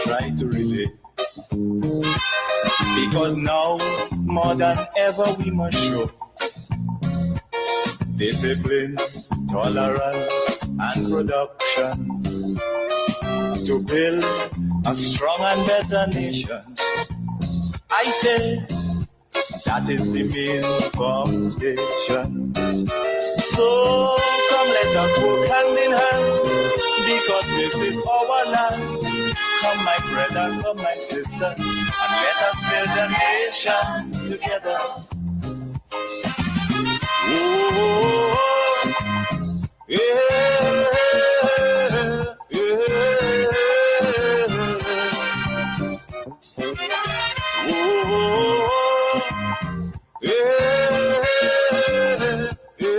try to relate. Because now, more than ever, we must show discipline, tolerance, and production to build a strong and better nation. I say that is the main foundation. So come let us work hand in hand, because this is our land. Come my brother, come my sister, and let us build a nation together. Oh, yeah, yeah, oh, yeah, yeah.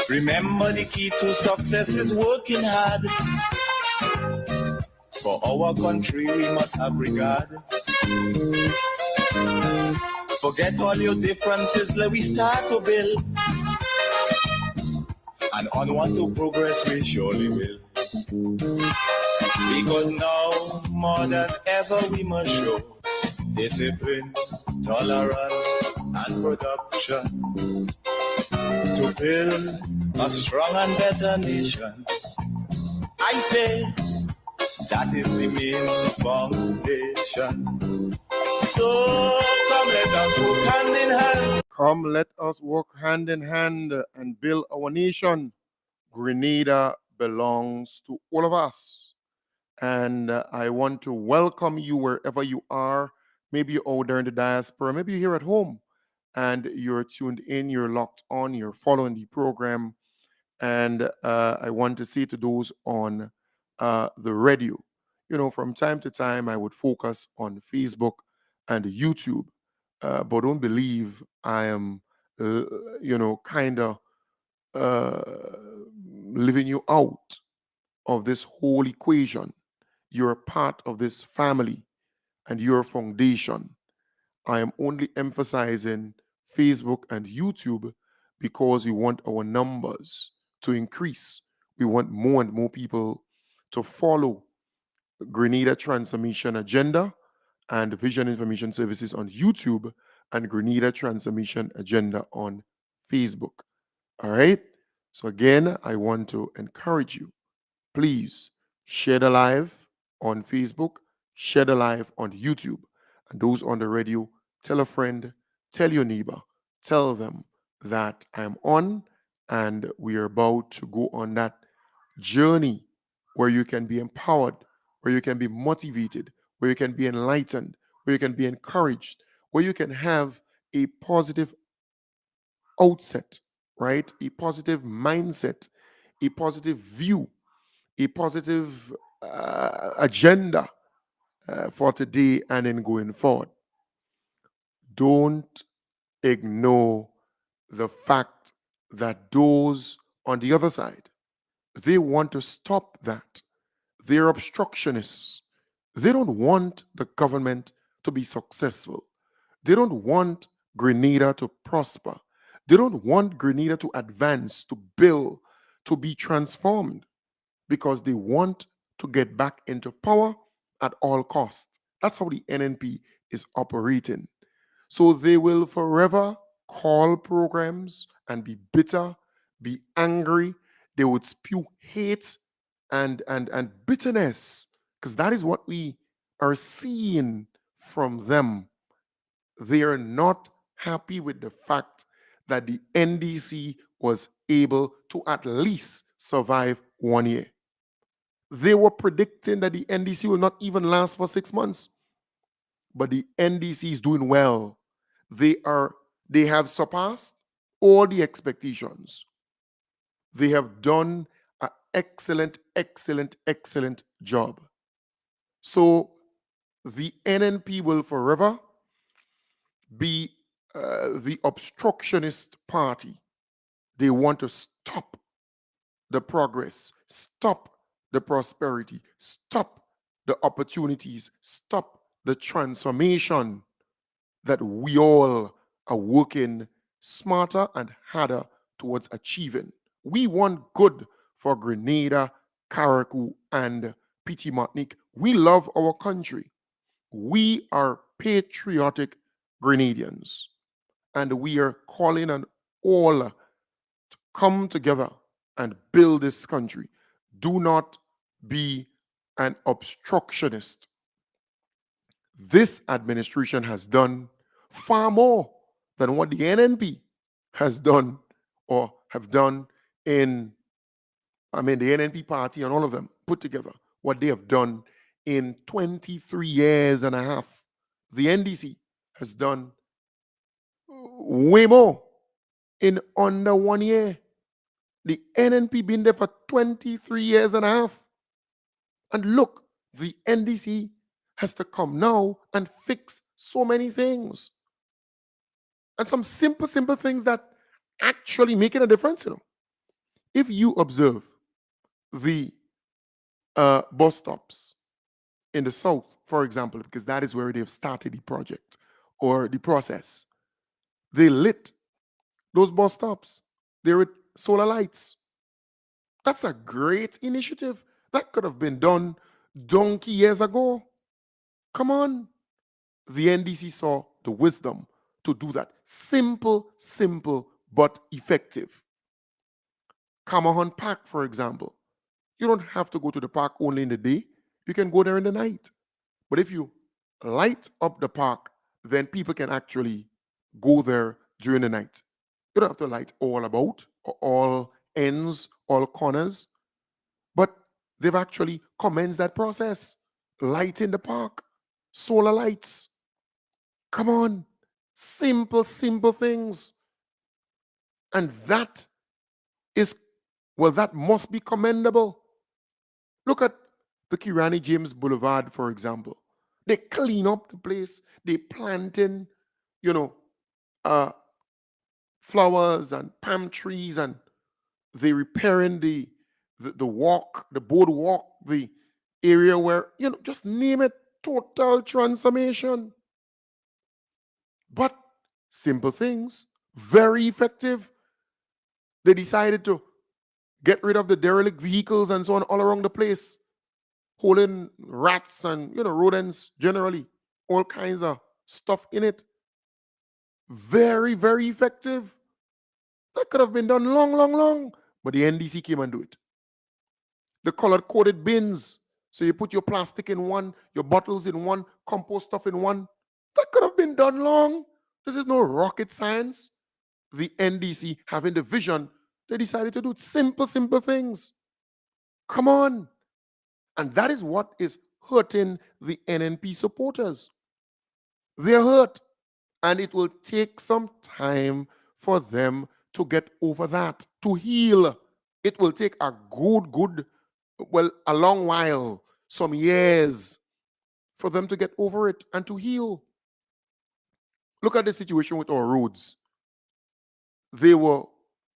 Remember, the key to success is working hard. For our country, we must have regard. Forget all your differences, let we start to build. And onward to progress we surely will. Because now, more than ever, we must show discipline, tolerance, and production to build a strong and better nation. I say that is the main foundation. So come let us work hand in hand. Come, let us work hand in hand and build our nation. Grenada belongs to all of us. And I want to welcome you wherever you are. Maybe you're out there in the diaspora, maybe you're here at home and you're tuned in, you're locked on, you're following the program. And I want to say to those on the radio, you know, from time to time I would focus on Facebook and YouTube, but don't believe I am, kind of leaving you out of this whole equation. You're a part of this family and your foundation. I am only emphasizing Facebook and YouTube because we want our numbers to increase. We want more and more people to follow Grenada Transformation Agenda and Vision Information Services on YouTube and Grenada Transformation Agenda on Facebook. All right? So again, I want to encourage you. Please share the live on Facebook, share the live on YouTube. And those on the radio, tell a friend, tell your neighbor, tell them that I am on and we are about to go on that journey where you can be empowered, where you can be motivated, where you can be enlightened, where you can be encouraged, where you can have a positive outset, right? A positive mindset, a positive view, a positive agenda for today and in going forward. Don't ignore the fact that those on the other side, they want to stop that. They're obstructionists. They don't want the government to be successful. They don't want Grenada to prosper. They don't want Grenada to advance, to build, to be transformed, because they want to get back into power at all costs. That's how the NNP is operating. So they will forever call programs and be bitter, be angry. They would spew hate and bitterness, because that is what we are seeing from them. They are not happy with the fact that the NDC was able to at least survive 1 year. They were predicting that the NDC will not even last for 6 months. But the NDC is doing well. They have surpassed all the expectations. They have done an excellent, excellent, excellent job. So the NNP will forever be the obstructionist party. They want to stop the progress, stop the prosperity, stop the opportunities, stop the transformation that we all are working smarter and harder towards achieving. We want good for Grenada, Carriacou, and Petit Martinique. We love our country. We are patriotic Grenadians, and we are calling on all to come together and build this country. Do not be an obstructionist. This administration has done far more than what the NNP has done or have done in, the NNP party and all of them put together, what they have done in 23 years and a half. The NDC has done way more in under 1 year. The NNP been there for 23 years and a half. And look, the NDC has to come now and fix so many things. And some simple things that actually making a difference, If you observe the bus stops in the south, for example, because that is where they've started the project or the process, they lit those bus stops. They're with solar lights. That's a great initiative. That could have been done donkey years ago. Come on. The NDC saw the wisdom to do that. Simple, but effective. Camahan Park, for example. You don't have to go to the park only in the day. You can go there in the night. But if you light up the park, then people can actually go there during the night. You don't have to light all about, or all ends, all corners. But they've actually commenced that process. Light in the park, solar lights. Come on. Simple things. And that must be commendable. Look at the Kirani James Boulevard, for example. They clean up the place. They plant in, flowers and palm trees, and they repairing the walk, the boardwalk, the area where, just name it, total transformation. But simple things, very effective. They decided to get rid of the derelict vehicles and so on all around the place, holding rats and, rodents generally, all kinds of stuff in it. Very effective. That could have been done long. But the NDC came and do it. The color-coded bins. So you put your plastic in one, your bottles in one, compost stuff in one. That could have been done long. This is no rocket science. The NDC, having the vision, they decided to do simple things. Come on. And that is what is hurting the NNP supporters. They're hurt. And it will take some time for them to get over that, to heal. It will take a a long while, some years, for them to get over it and to heal. Look at the situation with our roads. They were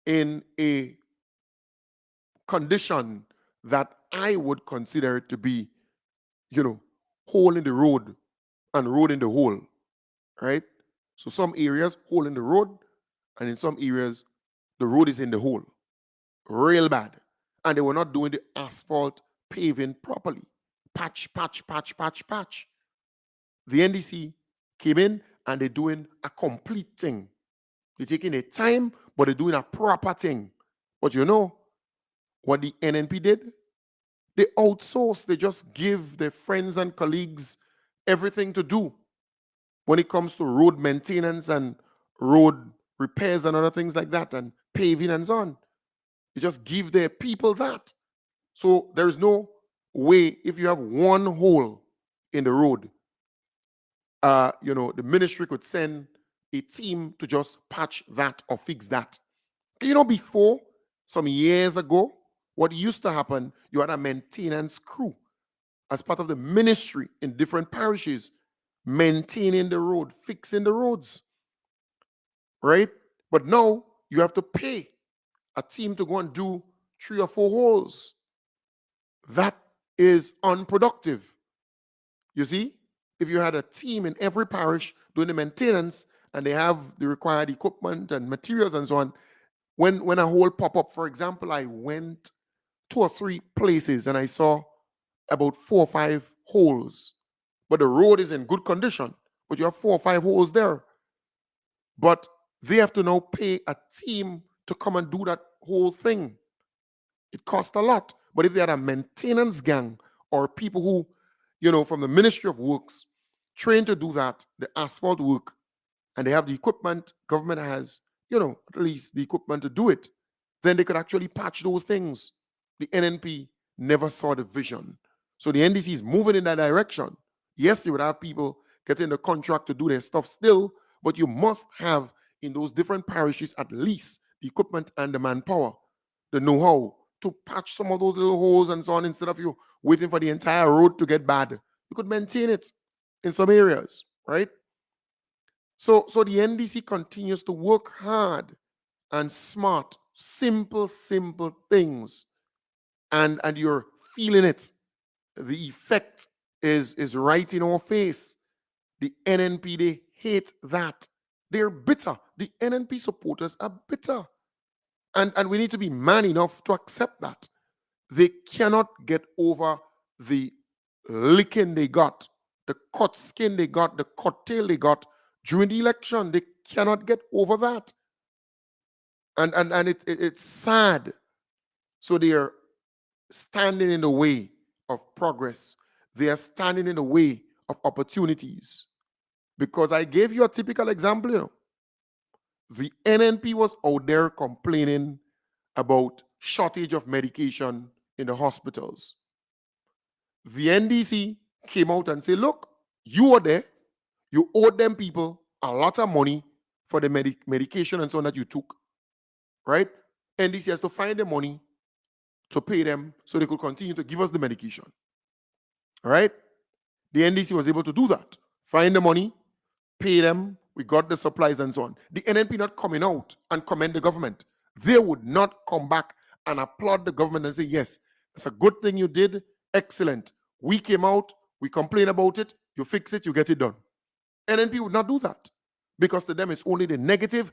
in a condition that I would consider it to be, hole in the road and road in the hole, right? So some areas, hole in the road, and in some areas, the road is in the hole. Real bad. And they were not doing the asphalt paving properly. Patch. The NDC came in and they're doing a complete thing. They're taking a time, but they're doing a proper thing. But you know what the NNP did? They outsourced. They just give their friends and colleagues everything to do when it comes to road maintenance and road repairs and other things like that, and paving and so on. They just give their people that. So there is no way, if you have one hole in the road, the ministry could send a team to just patch that or fix that. Before, some years ago, what used to happen, you had a maintenance crew as part of the ministry in different parishes, maintaining the road, fixing the roads, right? But now you have to pay a team to go and do 3 or 4 holes. That is unproductive. You see, if you had a team in every parish doing the maintenance and they have the required equipment and materials and so on. When a hole pop up, for example, I went 2 or 3 places and I saw about 4 or 5 holes, but the road is in good condition. But you have 4 or 5 holes there. But they have to now pay a team to come and do that whole thing. It costs a lot. But if they had a maintenance gang or people who, from the Ministry of Works, trained to do that, the asphalt work, and they have the equipment, government has, at least the equipment to do it, then they could actually patch those things. The NNP never saw the vision. So the NDC is moving in that direction. Yes, you would have people getting the contract to do their stuff still, but you must have in those different parishes at least the equipment and the manpower, the know-how to patch some of those little holes and so on instead of you waiting for the entire road to get bad. You could maintain it in some areas, right? So the NDC continues to work hard and smart, simple things, and you're feeling it. The effect is right in our face. The NNP, they hate that. They're bitter. The NNP supporters are bitter. And we need to be man enough to accept that. They cannot get over the licking they got, the cut skin they got, the cut tail they got during the election. They cannot get over that. And it's sad. So they are standing in the way of progress. They are standing in the way of opportunities. Because I gave you a typical example, The NNP was out there complaining about shortage of medication in the hospitals. The NDC came out and said, look, you were there. You owed them people a lot of money for the medication and so on that you took, right? NDC has to find the money to pay them so they could continue to give us the medication, all right? The NDC was able to do that. Find the money, pay them, we got the supplies and so on. The NNP not coming out and commend the government. They would not come back and applaud the government and say, yes, it's a good thing you did, excellent. We came out, we complain about it, you fix it, you get it done. NNP would not do that because to them it's only the negative.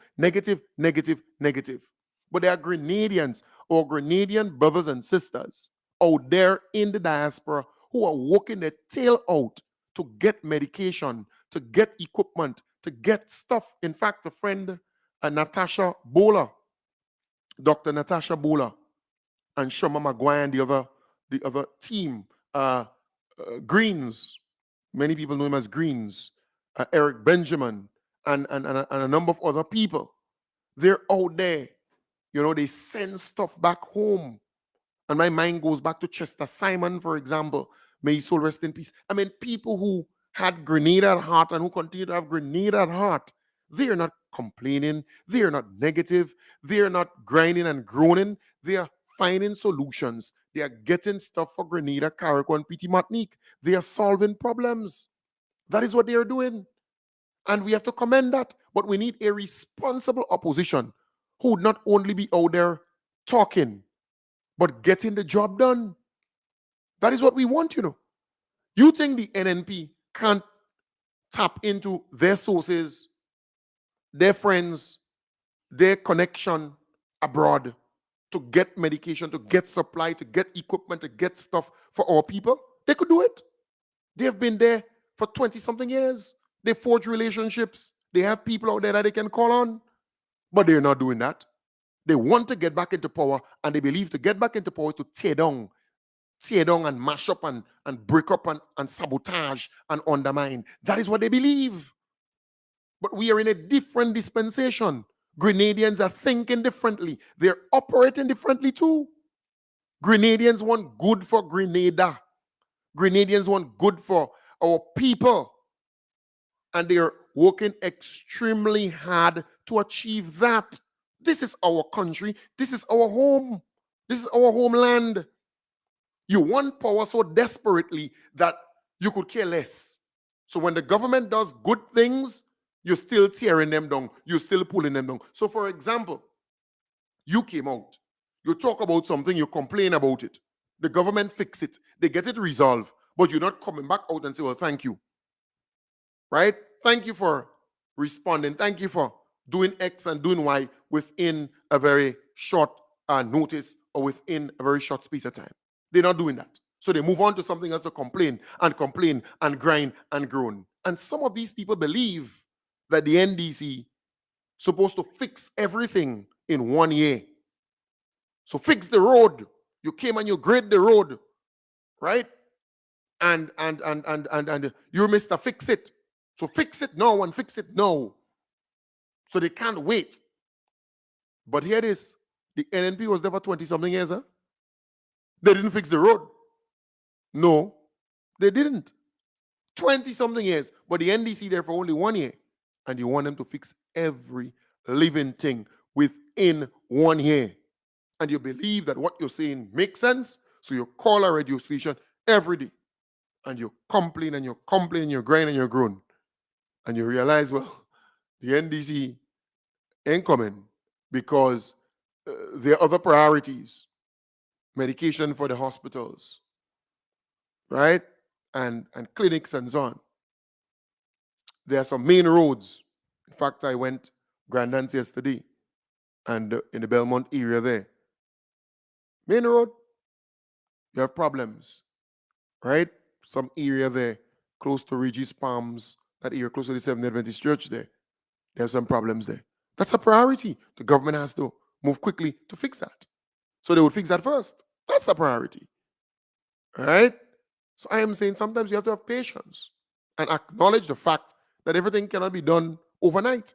But there are Grenadians or Grenadian brothers and sisters out there in the diaspora who are working their tail out to get medication, to get equipment, to get stuff. In fact, a friend, Natasha Bola, Dr. Natasha Bola, and Shoma Maguire and the other team, Greens, many people know him as Greens, Eric Benjamin, and a number of other people. They're out there. They send stuff back home. And my mind goes back to Chester Simon, for example. May his soul rest in peace. I mean, people who had Grenada at heart and who continue to have Grenada at heart, they are not complaining. They are not negative. They are not grinding and groaning. They are finding solutions. They are getting stuff for Grenada, Carriacou, and Petit Martinique. They are solving problems. That is what they are doing. And we have to commend that. But we need a responsible opposition who would not only be out there talking, but getting the job done. That is what we want, You think the NNP can't tap into their sources, their friends, their connection abroad to get medication, to get supply, to get equipment, to get stuff for our people? They could do it. They have been there for 20-something years. They forge relationships. They have people out there that they can call on. But they're not doing that. They want to get back into power, and they believe to get back into power is to tear down and mash up and break up and sabotage and undermine. That is what they believe. But we are in a different dispensation. Grenadians are thinking differently. They're operating differently too. Grenadians want good for Grenada. Grenadians want good for our people. And they're working extremely hard to achieve that. This is our country. This is our home. This is our homeland. You want power so desperately that you could care less. So when the government does good things, you're still tearing them down. You're still pulling them down. So for example, you came out. You talk about something, you complain about it. The government fix it. They get it resolved. But you're not coming back out and say, well, thank you. Right? Thank you for responding. Thank you for doing X and doing Y within a very short notice or within a very short space of time. They're not doing that. So they move on to something else to complain and grind and groan. And some of these people believe that the NDC supposed to fix everything in 1 year. So fix the road. You came and you grid the road, right? And you're Mr. Fix It. So fix it now and fix it now. So they can't wait. But here it is. The NNP was there for 20-something years, huh? They didn't fix the road. No, they didn't. 20-something years. But the NDC there for only 1 year. And you want them to fix every living thing within 1 year. And you believe that what you're saying makes sense. So you call a radio station every day. And you complain and you complain and you grind and you groan. And you realize, well, the NDC ain't coming because there are other priorities. Medication for the hospitals, right? And clinics and so on. There are some main roads. In fact, I went Grand Dance yesterday and in the Belmont area there. Main road, you have problems, right? Some area there close to Regis Palms, that area close to the Seventh Adventist Church there. There's some problems there. That's a priority. The government has to move quickly to fix that. So they would fix that first. That's a priority. All right? So I am saying sometimes you have to have patience and acknowledge the fact that everything cannot be done overnight.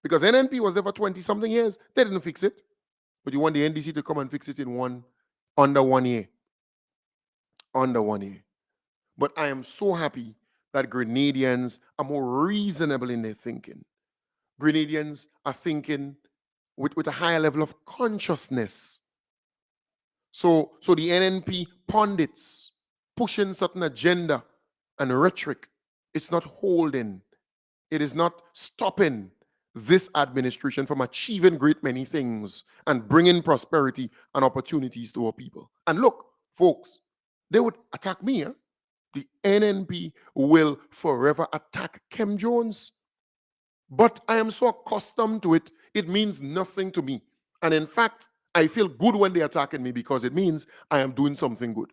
Because NNP was there for 20-something years. They didn't fix it. But you want the NDC to come and fix it in under 1 year. Under 1 year. But I am so happy that Grenadians are more reasonable in their thinking. Grenadians are thinking with a higher level of consciousness. So the NNP pundits pushing certain agenda and rhetoric, it's not holding. It is not stopping this administration from achieving great many things and bringing prosperity and opportunities to our people. And look, folks, they would attack me. Huh? The NNP will forever attack Kem Jones. But I am so accustomed to it, it means nothing to me. And in fact, I feel good when they're attacking me because it means I am doing something good.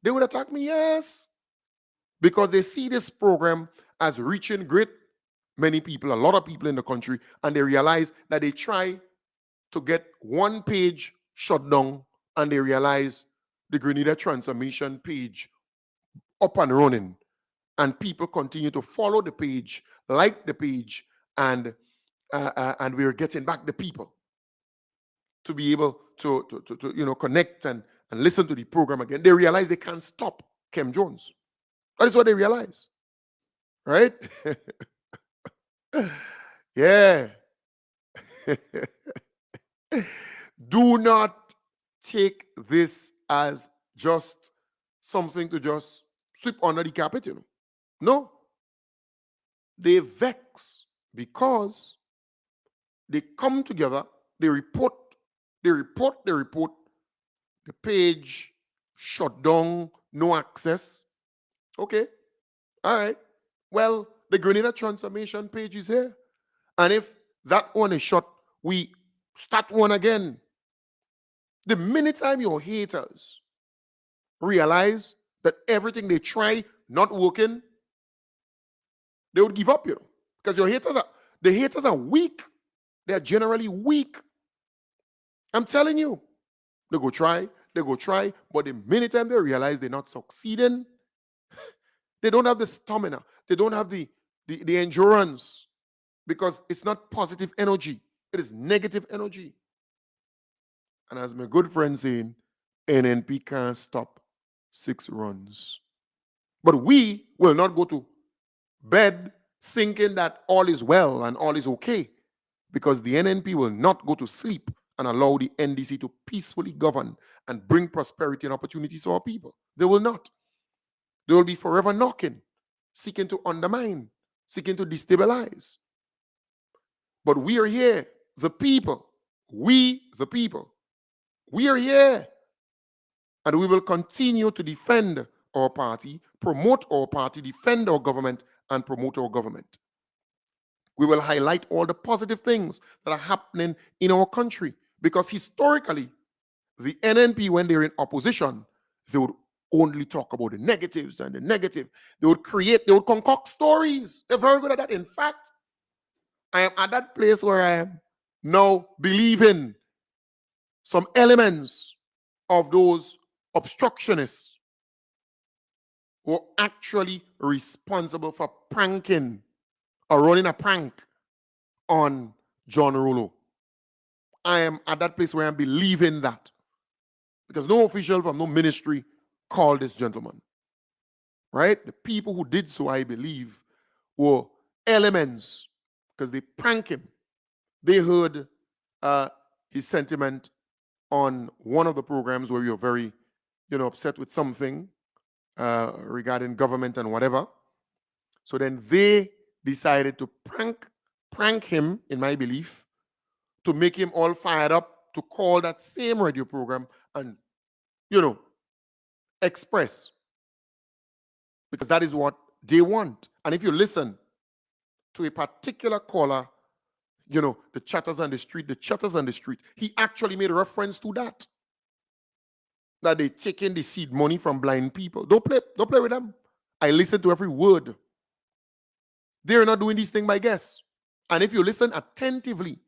They would attack me, yes, because they see this program as reaching great many people, a lot of people in the country, and they realize that they try to get one page shut down, and they realize the Grenada Transformation page up and running, and people continue to follow the page, like the page, and we're getting back the people to be able to connect and listen to the program again. They realize they can't stop Kem Jones. That is what they realize, right? Yeah. Do not take this as just something to just sweep under the carpet, No. They vex because they come together, they report, the page shut down, no access. Okay. All right. Well, the Grenada Transformation page is here. And if that one is shut, we start one again. The minute time your haters realize that everything they try not working, they would give up, because the haters are weak. They are generally weak. I'm telling you, they go try, but the minute time they realize they're not succeeding, they don't have the stamina, they don't have the endurance, because it's not positive energy, it is negative energy. And as my good friend saying, NNP can't stop 6 runs. But we will not go to bed thinking that all is well and all is okay, because the NNP will not go to sleep and allow the NDC to peacefully govern and bring prosperity and opportunities to our people. They will not. They will be forever knocking, seeking to undermine, seeking to destabilize. But we are here, the people. We, the people. We are here. And we will continue to defend our party, promote our party, defend our government, and promote our government. We will highlight all the positive things that are happening in our country. Because historically, the NNP, when they're in opposition, they would only talk about the negatives and the negative. They would concoct stories. They're very good at that. In fact, I am at that place where I am now believing some elements of those obstructionists were actually responsible for pranking or running a prank on John Rollo. I am at that place where I'm believing that. Because no official from no ministry called this gentleman. Right? The people who did so, I believe, were elements because they prank him. They heard his sentiment on one of the programs where we were very, upset with something regarding government and whatever. So then they decided to prank him, in my belief, to make him all fired up to call that same radio program and, express. Because that is what they want. And if you listen to a particular caller, the chatters on the street, he actually made reference to that. That they taking the seed money from blind people. Don't play with them. I listen to every word. They're not doing these things by guess. And if you listen attentively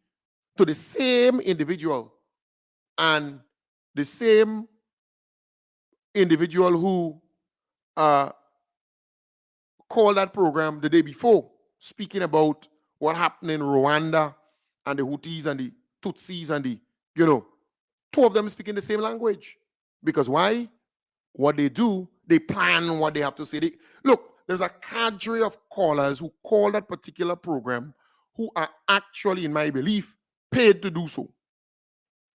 to the same individual and the same individual who called that program the day before, speaking about what happened in Rwanda and the Houthis and the Tutsis and the, two of them speaking the same language. Because why? What they do, they plan what they have to say. Look, there's a cadre of callers who call that particular program who are actually, in my belief, paid to do so.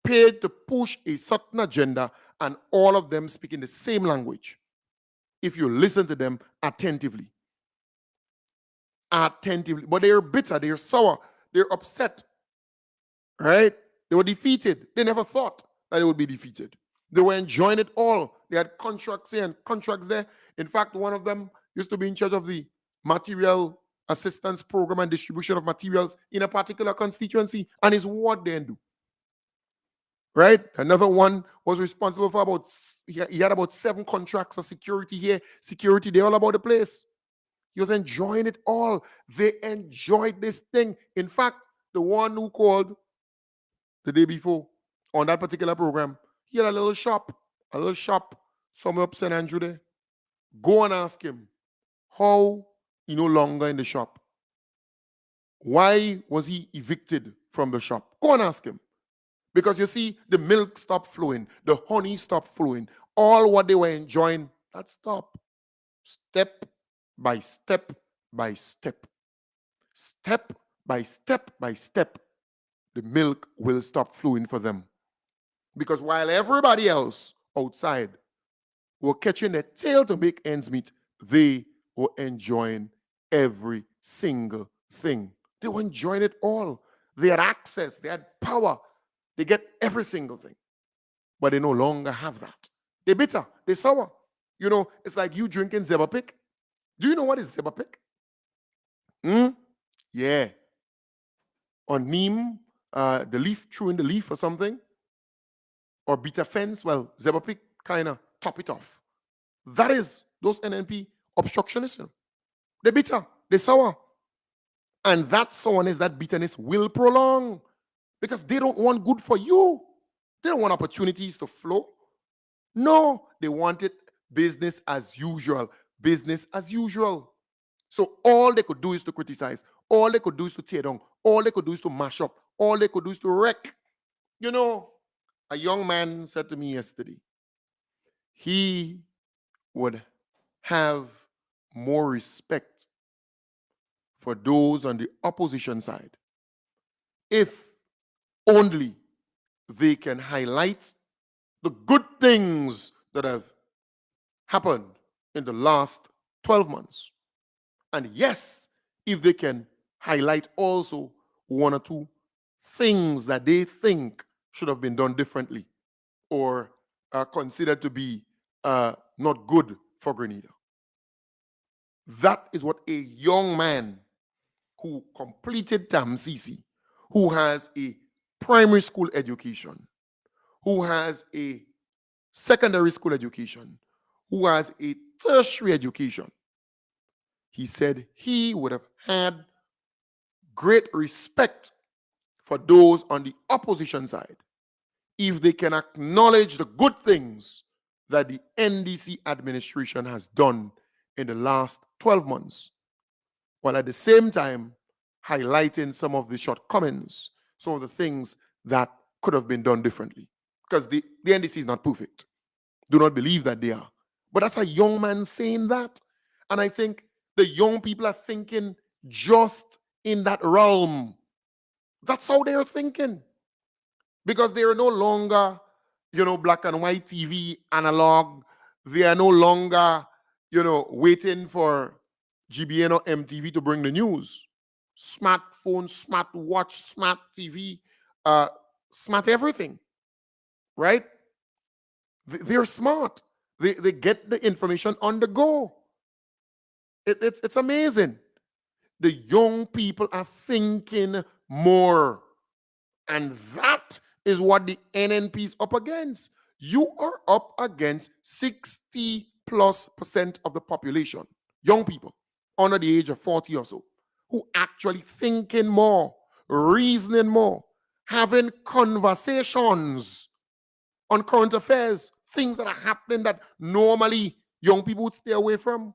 Paid to push a certain agenda, and all of them speaking the same language. If you listen to them attentively. But they're bitter, they're sour, they're upset. Right? They were defeated. They never thought that they would be defeated. They were enjoying it all. They had contracts here and contracts there. In fact, one of them used to be in charge of the material assistance program and distribution of materials in a particular constituency, and is what they do. Right? Another one was responsible for he had about 7 contracts of security here, security there, all about the place. He was enjoying it all. They enjoyed this thing. In fact, the one who called the day before on that particular program, he had a little shop somewhere up St. Andrew there. Go and ask him how he no longer in the shop. Why was he evicted from the shop? Go and ask him. Because you see, the milk stopped flowing, the honey stopped flowing, all what they were enjoying, that stopped. Step by step by step. Step by step by step, the milk will stop flowing for them. Because while everybody else outside were catching their tail to make ends meet, they were enjoying every single thing. They were enjoying it all. They had access, they had power, they get every single thing. But they no longer have that. They're bitter, they're sour. It's like you drinking Zebapik. Do you know what is Zebapik? Yeah. On neem, the leaf, chewing the leaf or something, or bitter fence, well, Zebapik kind of top it off. That is those NNP obstructionists. They're bitter, they're sour. And that sourness, that bitterness will prolong because they don't want good for you. They don't want opportunities to flow. No, they want it business as usual. Business as usual. So all they could do is to criticize. All they could do is to tear down. All they could do is to mash up. All they could do is to wreck. A young man said to me yesterday, he would have more respect for those on the opposition side if only they can highlight the good things that have happened in the last 12 months. And yes, if they can highlight also 1 or 2 things that they think should have been done differently or are considered to be not good for Grenada. That is what a young man who completed TAMCC, who has a primary school education, who has a secondary school education, who has a tertiary education, he said he would have had great respect for those on the opposition side if they can acknowledge the good things that the NDC administration has done in the last 12 months, while at the same time highlighting some of the shortcomings, some of the things that could have been done differently. Because the NDC is not perfect. Do not believe that they are. But that's a young man saying that. And I think the young people are thinking just in that realm. That's how they're thinking. Because they are no longer, black and white TV, analog. They are no longer, waiting for GBN or MTV to bring the news. Smartphone, smart watch, smart TV, smart everything, right? They're smart. They get the information on the go. It's amazing. The young people are thinking more. And that is what the NNP is up against. You are up against 60+% of the population, young people under the age of 40 or so, who actually thinking more, reasoning more, having conversations on current affairs, things that are happening that normally young people would stay away from.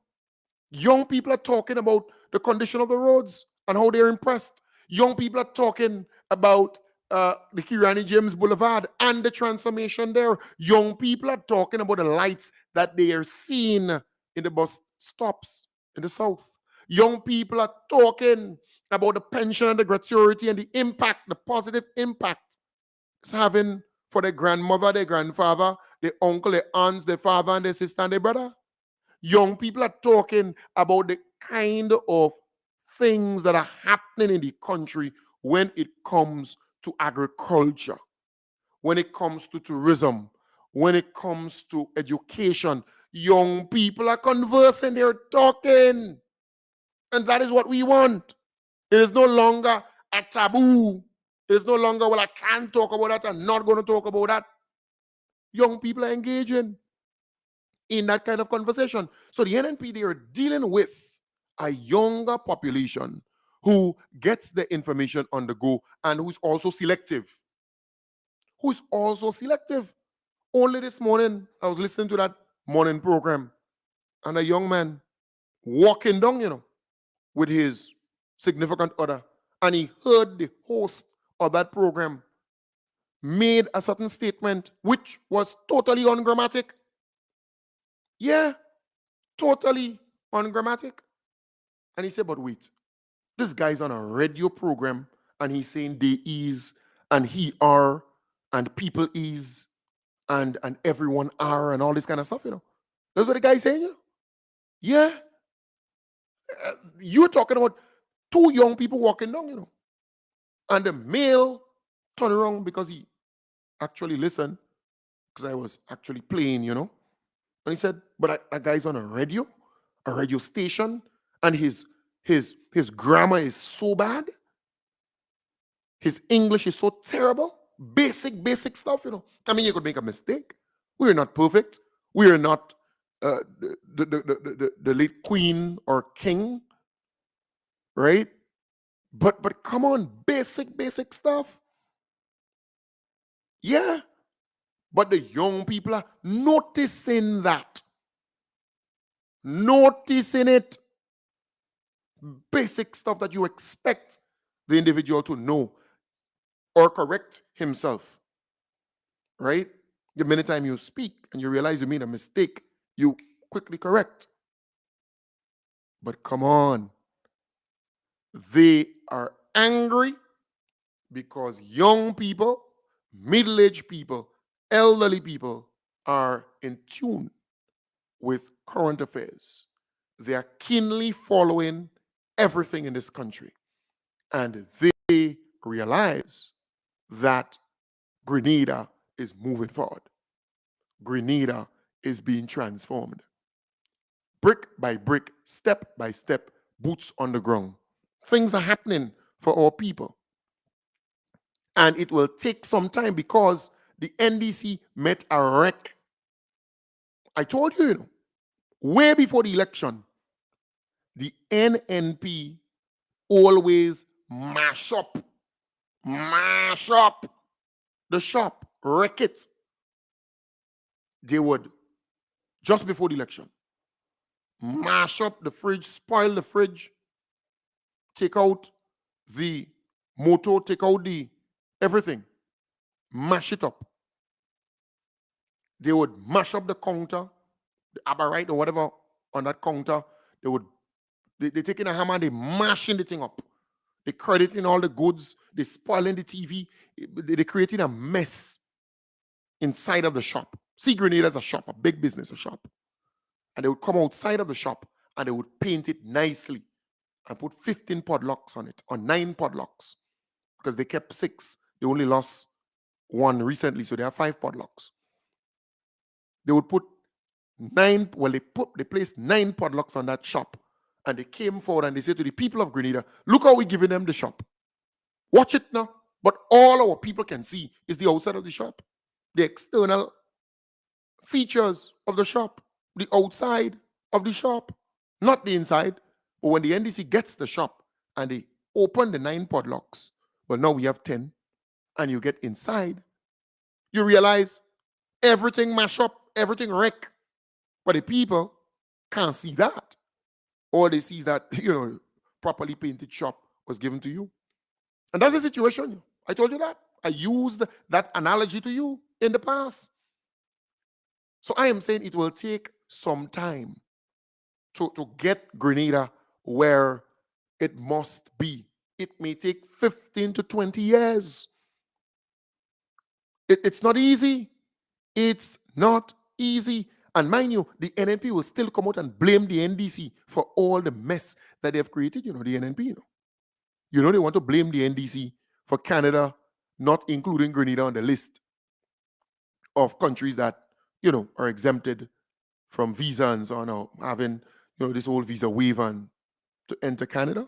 Young people are talking about the condition of the roads and how they're impressed. Young people are talking about the Kirani James Boulevard and the transformation there. Young people are talking about the lights that they are seeing in the bus stops in the south. Young people are talking about the pension and the gratuity and the impact, the positive impact it's having for their grandmother, their grandfather, their uncle, their aunts, their father, and their sister and their brother. Young people are talking about the kind of things that are happening in the country when it comes to agriculture, when it comes to tourism, when it comes to education. Young people are conversing, they're talking. And that is what we want. It is no longer a taboo. It is no longer, well, I can't talk about that. I'm not going to talk about that. Young people are engaging in that kind of conversation. So the NNP, they are dealing with a younger population who gets the information on the go and who's also selective. Who's also selective. Only this morning, I was listening to that morning program, and a young man walking down, with his significant other, and he heard the host of that program made a certain statement which was totally ungrammatic. Yeah, totally ungrammatic. And he said, but wait, this guy's on a radio program and he's saying they is and he are and people is and everyone are and all this kind of stuff, That's what the guy's saying, Yeah. You're talking about two young people walking down, And the male turned around because he actually listened, because I was actually playing, And he said, but that guy's on a radio station, and his grammar is so bad. His English is so terrible. Basic stuff, I mean, you could make a mistake. We're not perfect. We're not the late queen or king, right? But come on, basic stuff. Yeah. But the young people are noticing that. Noticing it. Basic stuff that you expect the individual to know or correct himself. Right? The minute time you speak and you realize you made a mistake, you quickly correct. But come on. They are angry because young people, middle-aged people, elderly people are in tune with current affairs. They are keenly following everything in this country. And they realize that Grenada is moving forward. Grenada is being transformed. Brick by brick, step by step, boots on the ground. Things are happening for our people. And it will take some time because the NDC met a wreck. I told you, way before the election, the NNP always mash up the shop, wreck it. They would, just before the election, mash up the fridge, spoil the fridge, take out the motor, take out the everything, mash it up. They would mash up the counter, the abarite or whatever on that counter. They taking a hammer and they mashing the thing up. They crediting all the goods, they spoiling the TV, they creating a mess inside of the shop. See Grenada as a shop, a big business, a shop. And they would come outside of the shop and they would paint it nicely and put 15 podlocks on it, or 9 podlocks, because they kept 6. They only lost 1 recently, so they have 5 podlocks. They would put 9, they placed 9 podlocks on that shop. And they came forward and they said to the people of Grenada, look how we're giving them the shop. Watch it now. But all our people can see is the outside of the shop, the external features of the shop, the outside of the shop, not the inside. But when the NDC gets the shop and they open the 9 podlocks, well, now we have 10, and you get inside, you realize everything mash up, everything wreck. But the people can't see that. All they see is that, properly painted shop was given to you. And that's the situation. I told you that. I used that analogy to you in the past. So I am saying it will take some time to get Grenada where it must be. It may take 15 to 20 years. It's not easy. It's not easy. And mind you, the NNP will still come out and blame the NDC for all the mess that they have created, the NNP, they want to blame the NDC for Canada not including Grenada on the list of countries that, are exempted from visa and so on, or having, this whole visa waiver and to enter Canada.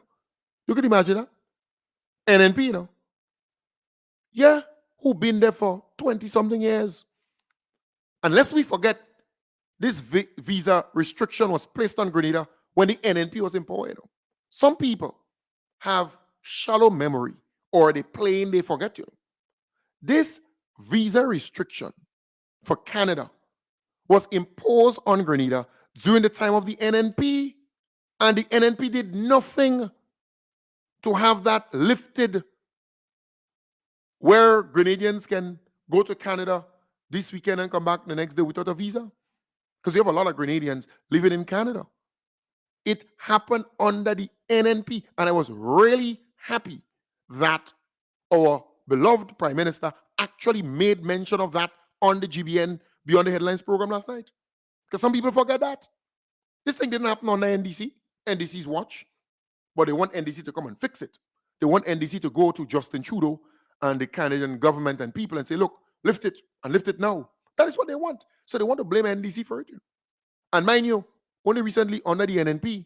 You can imagine that. NNP, yeah, who been there for 20-something years. And lest we forget, this visa restriction was placed on Grenada when the NNP was in power. Some people have shallow memory, or they forget. This visa restriction for Canada was imposed on Grenada during the time of the NNP, and the NNP did nothing to have that lifted, where Grenadians can go to Canada this weekend and come back the next day without a visa. Because we have a lot of Grenadians living in Canada. It happened under the NNP, and I was really happy that our beloved Prime Minister actually made mention of that on the GBN Beyond the Headlines program last night. Because some people forget that. This thing didn't happen on the NDC's watch, but they want NDC to come and fix it. They want NDC to go to Justin Trudeau and the Canadian government and people and say, look, lift it, and lift it now. That is what they want. So they want to blame NDC for it. And mind you, only recently under the NNP,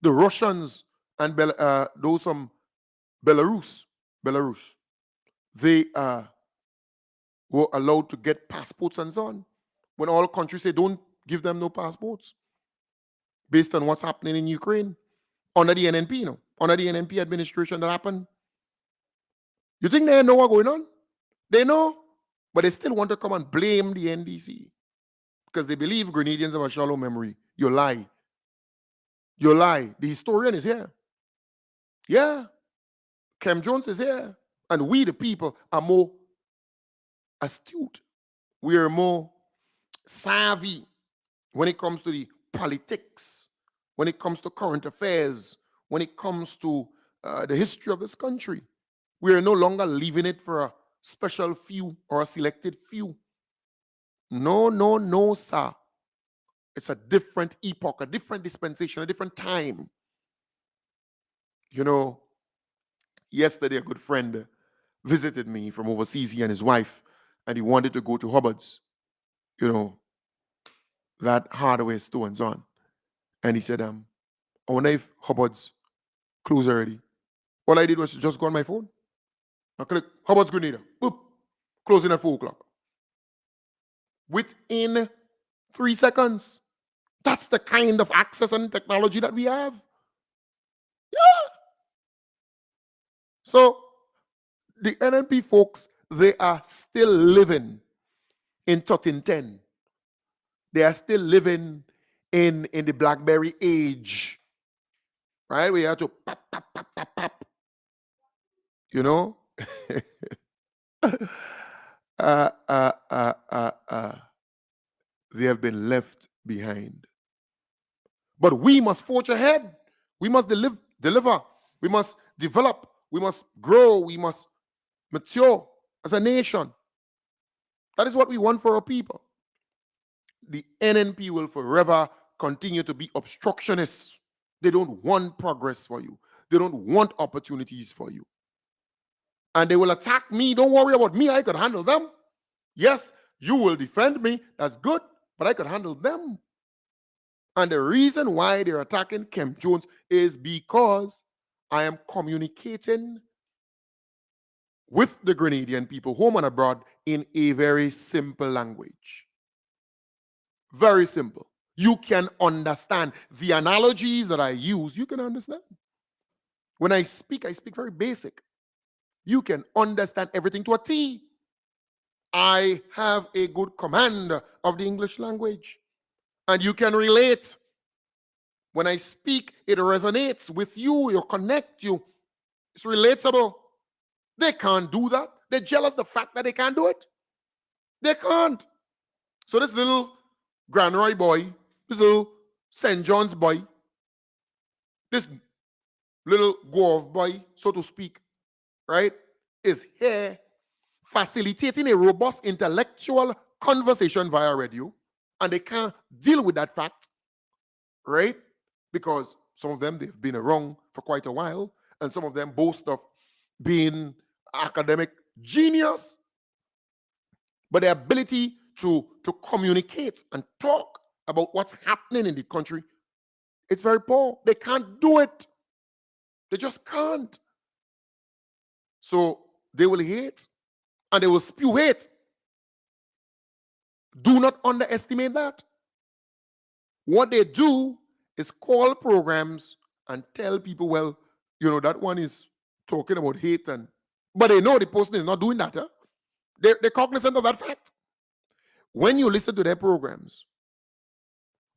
the Russians and those from Belarus, they were allowed to get passports and so on. When all countries say don't give them no passports, based on what's happening in Ukraine, under the NNP, under the NNP administration that happened. You think they know what's going on? They know, but they still want to come and blame the NDC because they believe Grenadians have a shallow memory. You lie. You lie. The historian is here. Yeah. Kem Jones is here. And we, the people, are more astute. We are more savvy when it comes to the politics, when it comes to current affairs, when it comes to the history of this country. We are no longer leaving it for a special few or a selected few. No, sir. It's a different epoch, a different dispensation, a different time. Yesterday a good friend visited me from overseas, he and his wife, and he wanted to go to Hubbard's, that hardware store and so on. And he said, I wonder if Hubbard's closed already. All I did was just go on my phone. I click, how about Grenada? Boop. Closing at 4 o'clock. Within 3 seconds. That's the kind of access and technology that we have. Yeah. So the NNP folks, they are still living in 1310. They are still living in the BlackBerry age. Right? We have to pop, pop, pop, pop, pop. You know? uh, uh, uh, uh, uh. They have been left behind. But we must forge ahead. We must deliver. We must develop. We must grow. We must mature as a nation. That is what we want for our people. The NNP will forever continue to be obstructionists. They don't want progress for you. They don't want opportunities for you. And they will attack me. Don't worry about me. I could handle them. Yes, you will defend me. That's good. But I could handle them. And the reason why they're attacking Kemp Jones is because I am communicating with the Grenadian people, home and abroad, in a very simple language. Very simple. You can understand. The analogies that I use, you can understand. When I speak very basic. You can understand everything to a T. I have a good command of the English language. And you can relate. When I speak, it resonates with you. You connect you. It's relatable. They can't do that. They're jealous of the fact that they can't do it. They can't. So this little Grand Roy boy, this little St. John's boy, this little Gove boy, so to speak, right, is here facilitating a robust intellectual conversation via radio, and they can't deal with that fact, right? Because some of them, they've been around for quite a while, and some of them boast of being academic genius, but their ability to communicate and talk about what's happening in the country, it's very poor. They can't do it. They just can't. So they will hate and they will spew hate. Do not underestimate that. What they do is call programs and tell people, well, you know, that one is talking about hate, but they know the person is not doing that. Huh? They're cognizant of that fact. When you listen to their programs,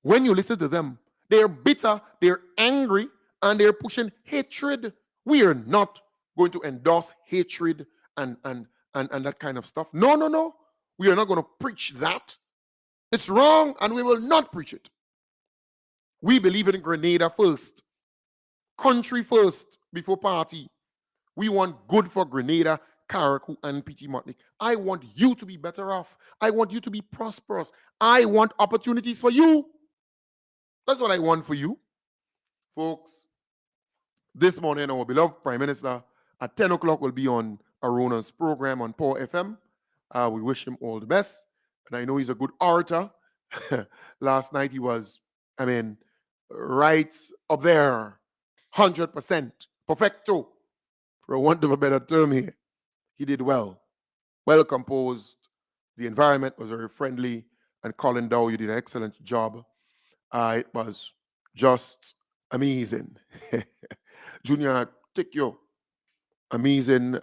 when you listen to them, they're bitter, they're angry, and they're pushing hatred. We are not going to endorse hatred and that kind of stuff. No, no, no. We are not going to preach that. It's wrong, and we will not preach it. We believe in Grenada first. Country first before party. We want good for Grenada, Carriacou, and PT Martinique. I want you to be better off. I want you to be prosperous. I want opportunities for you. That's what I want for you. Folks, this morning, our beloved Prime Minister at 10 o'clock will be on Arona's program on Power FM. We wish him all the best. And I know he's a good orator. Last night he was, right up there, 100%, perfecto, for a want of a better term here. He did well composed. The environment was very friendly. And Colin Dow, you did an excellent job. It was just amazing. Junior, take your amazing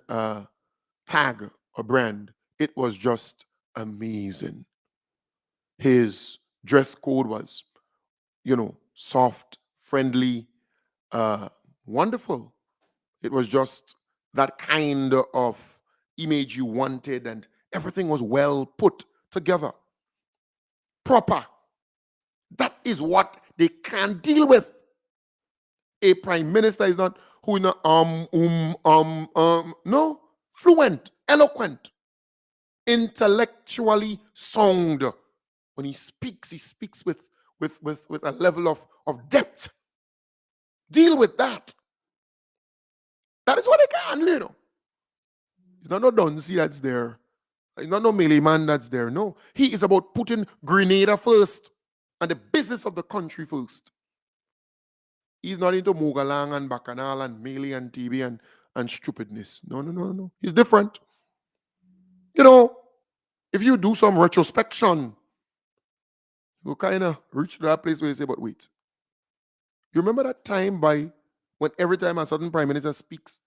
tag or brand. It was just amazing. His dress code was, soft, friendly, wonderful. It was just that kind of image you wanted, and everything was well put together. Proper. That is what they can't deal with. A prime minister is not who no, fluent, eloquent, intellectually sound. When he speaks with a level of depth. Deal with that. That is what they can, It's not no Duncy that's there. It's not no melee man that's there. No. He is about putting Grenada first and the business of the country first. He's not into Mogalang and Bacchanal and Melee and TB and stupidness. No, no, no, no. He's different. You know, if you do some retrospection, you kind of reach to that place where you say, but wait, you remember that time by when every time a certain prime minister speaks,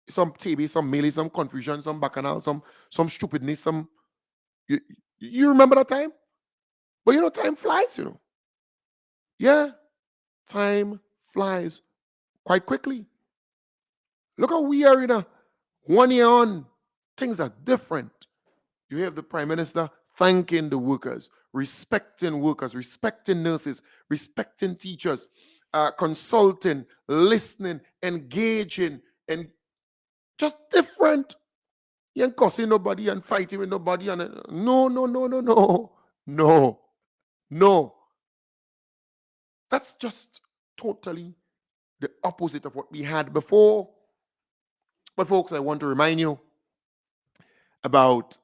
some TB, some melee, some confusion, some bacchanal, some stupidness, some you, you remember that time? But time flies, Yeah, time flies quite quickly. Look how we are in a 1 year on. Things are different. You have the prime minister thanking the workers, respecting nurses, respecting teachers, consulting, listening, engaging, and just different. You ain't cussing nobody and fighting with nobody. And no, no, no, no, no, no, no. That's just totally the opposite of what we had before. But folks, I want to remind you about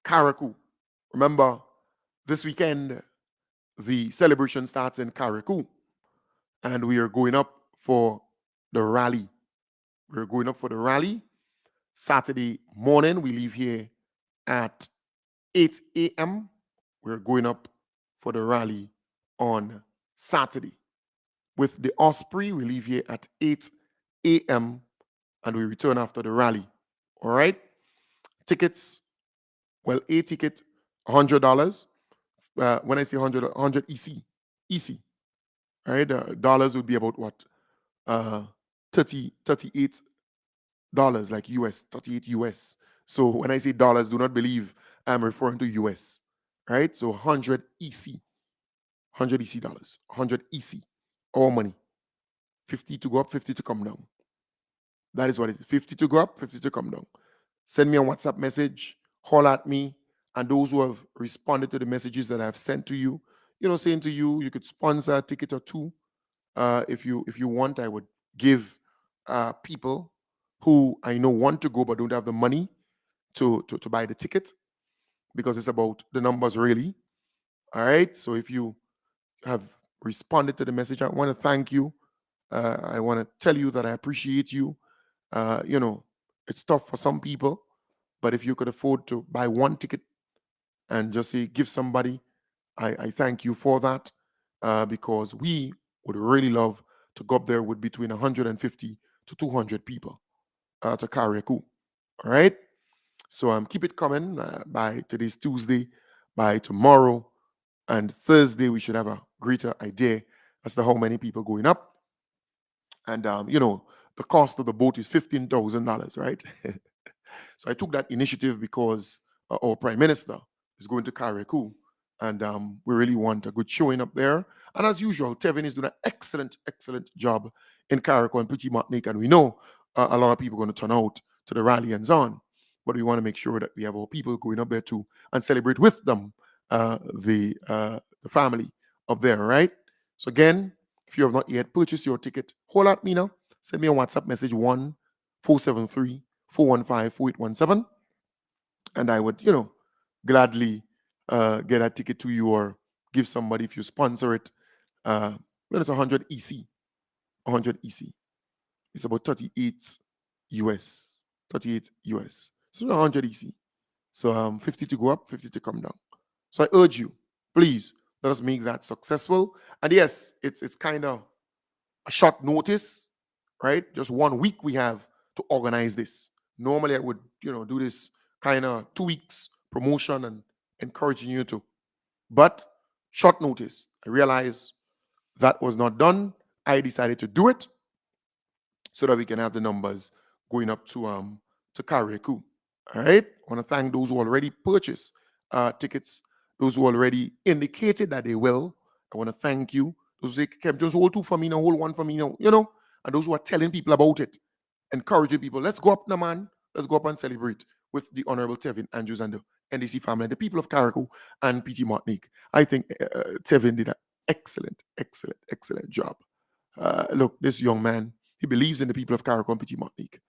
Carriacou. Remember, this weekend, the celebration starts in Carriacou, and we are going up for the rally. We're going up for the rally. Saturday morning, we leave here at 8 a.m. We're going up for the rally on Saturday. With the Osprey, we leave here at 8 a.m. and we return after the rally. All right? Tickets, well, a ticket, $100. When I say 100 EC. EC. All right? Dollars would be about what? 38 dollars, like US, 38 US. So when I say dollars, do not believe I'm referring to US. Right? So 100 EC. 100 EC dollars. 100 EC. All money. 50 to go up, 50 to come down. That is what it is. 50 to go up, 50 to come down. Send me a WhatsApp message, call at me, and those who have responded to the messages that I've sent to you, saying to you, you could sponsor a ticket or two. If you want, I would give people who I know want to go but don't have the money to buy the ticket, because it's about the numbers really. All right. So if you have responded to the message, I want to thank you. I want to tell you that I appreciate you. It's tough for some people, but if you could afford to buy one ticket and just say, give somebody, I thank you for that, because we would really love to go up there with between 150 to 200 people to Carriacou. All right? So keep it coming. By today's Tuesday, by tomorrow and Thursday, we should have a greater idea as to how many people going up. And, the cost of the boat is $15,000, right? So I took that initiative because our prime minister is going to Carriacou, and we really want a good showing up there. And as usual, Tevin is doing an excellent, excellent job in Carriacou and Petit Martinique, and we know a lot of people are going to turn out to the rally and so on. But we want to make sure that we have our people going up there too and celebrate with them the family up there, right? So again, if you have not yet purchased your ticket, hold at me now. Send me a WhatsApp message 1-473-415-4817, and I would, gladly get a ticket to you or give somebody if you sponsor it. It's 100 EC. 100 EC. It's about 38 US. 38 US. So 100 EC. So 50 to go up, 50 to come down. So I urge you, please, let us make that successful. And yes, it's kind of a short notice, right? Just 1 week we have to organize this. Normally I would, do this kind of 2 weeks promotion and encouraging you to. But short notice. I realized that was not done. I decided to do it so that we can have the numbers going up to Carriacou. All right. I want to thank those who already purchased tickets, those who already indicated that they will. I want to thank you. Those who kept just hold two for me now, hold one for me now, and those who are telling people about it, encouraging people. Let's go up now, man. Let's go up and celebrate with the Honorable Tevin Andrews and the NDC family and the people of Carriacou and Petit Martinique. I think Tevin did an excellent, excellent, excellent job. Look, this young man, he believes in the people of Carriacou and Petit Martinique.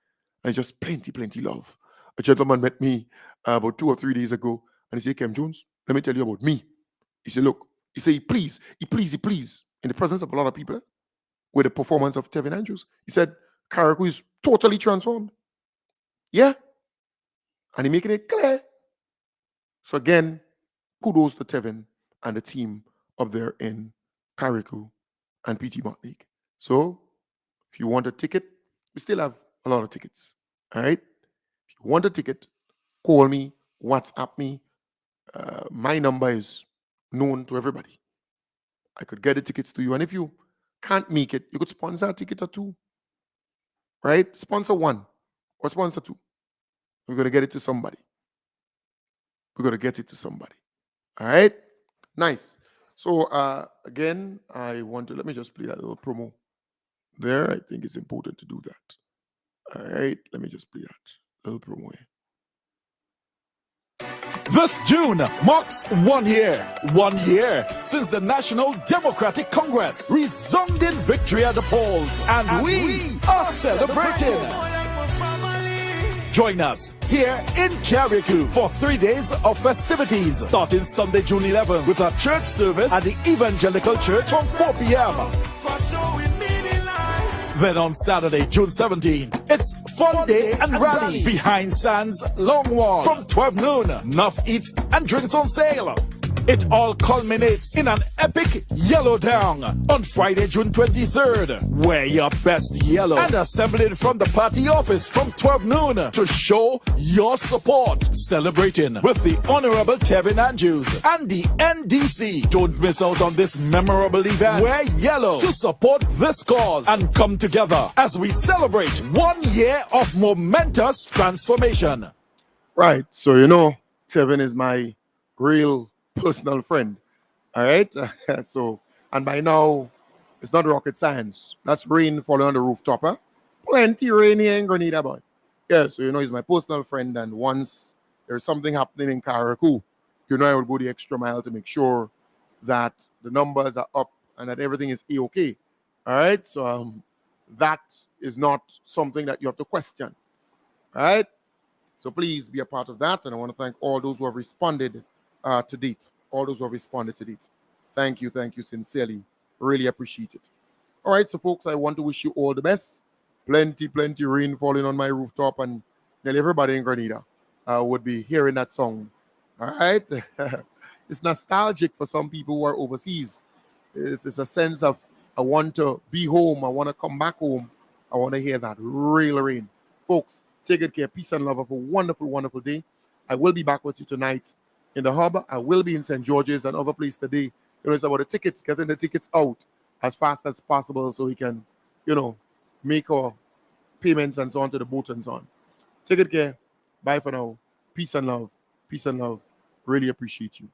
And just plenty, plenty love. A gentleman met me about 2 or 3 days ago, and he said, Kem Jones, let me tell you about me. He said, look, he said, he please, in the presence of a lot of people, with the performance of Tevin Andrews. He said, Carriacou is totally transformed. Yeah. And he's making it clear. So again, kudos to Tevin and the team up there in Carriacou and PT Montleague. So if you want a ticket, we still have a lot of tickets. All right. If you want a ticket, call me, WhatsApp me. My number is known to everybody. I could get the tickets to you. And if you can't make it, you could sponsor a ticket or two. Right? Sponsor one or sponsor two. We're going to get it to somebody. We're going to get it to somebody. All right? Nice. So, again, let me just play that little promo there. I think it's important to do that. All right? Let me just play that little promo here. This June marks 1 year. 1 year since the National Democratic Congress resounding victory at the polls. And we are celebrating. Join us here in Carriacou for 3 days of festivities starting Sunday, June 11th with a church service at the Evangelical Church from 4 p.m. Then on Saturday, June 17th, it's Fun Day and Rally behind Sands Long Wall from 12 noon. Enough eats and drinks on sale. It all culminates in an epic yellow down on Friday, June 23rd. Wear your best yellow and assemble it from the party office from 12 noon to show your support. Celebrating with the Honorable Tevin Andrews and the NDC. Don't miss out on this memorable event. Wear yellow to support this cause and come together as we celebrate 1 year of momentous transformation. Right. So, Tevin is my real personal friend. All right. So, and by now, it's not rocket science. That's rain falling on the rooftop. Huh? Plenty rain here in Grenada, boy. Yeah. So, he's my personal friend. And once there's something happening in Carriacou, I would go the extra mile to make sure that the numbers are up and that everything is A-okay. All right. So, that is not something that you have to question. All right. So, please be a part of that. And I want to thank all those who have responded to date. All those who have responded to date. Thank you sincerely. Really appreciate it. All right, so folks, I want to wish you all the best. Plenty rain falling on my rooftop, and nearly everybody in Grenada would be hearing that song. All right. It's nostalgic for some people who are overseas. It's a sense of, I want to be home. I want to come back home. I want to hear that real rain. Folks, take good care. Peace and love. Have a wonderful, wonderful day. I will be back with you tonight in the hub. I will be in St. George's and other place today. It's about the tickets, getting the tickets out as fast as possible so we can, make our payments and so on to the boat and so on. Take good care. Bye for now. Peace and love. Peace and love. Really appreciate you.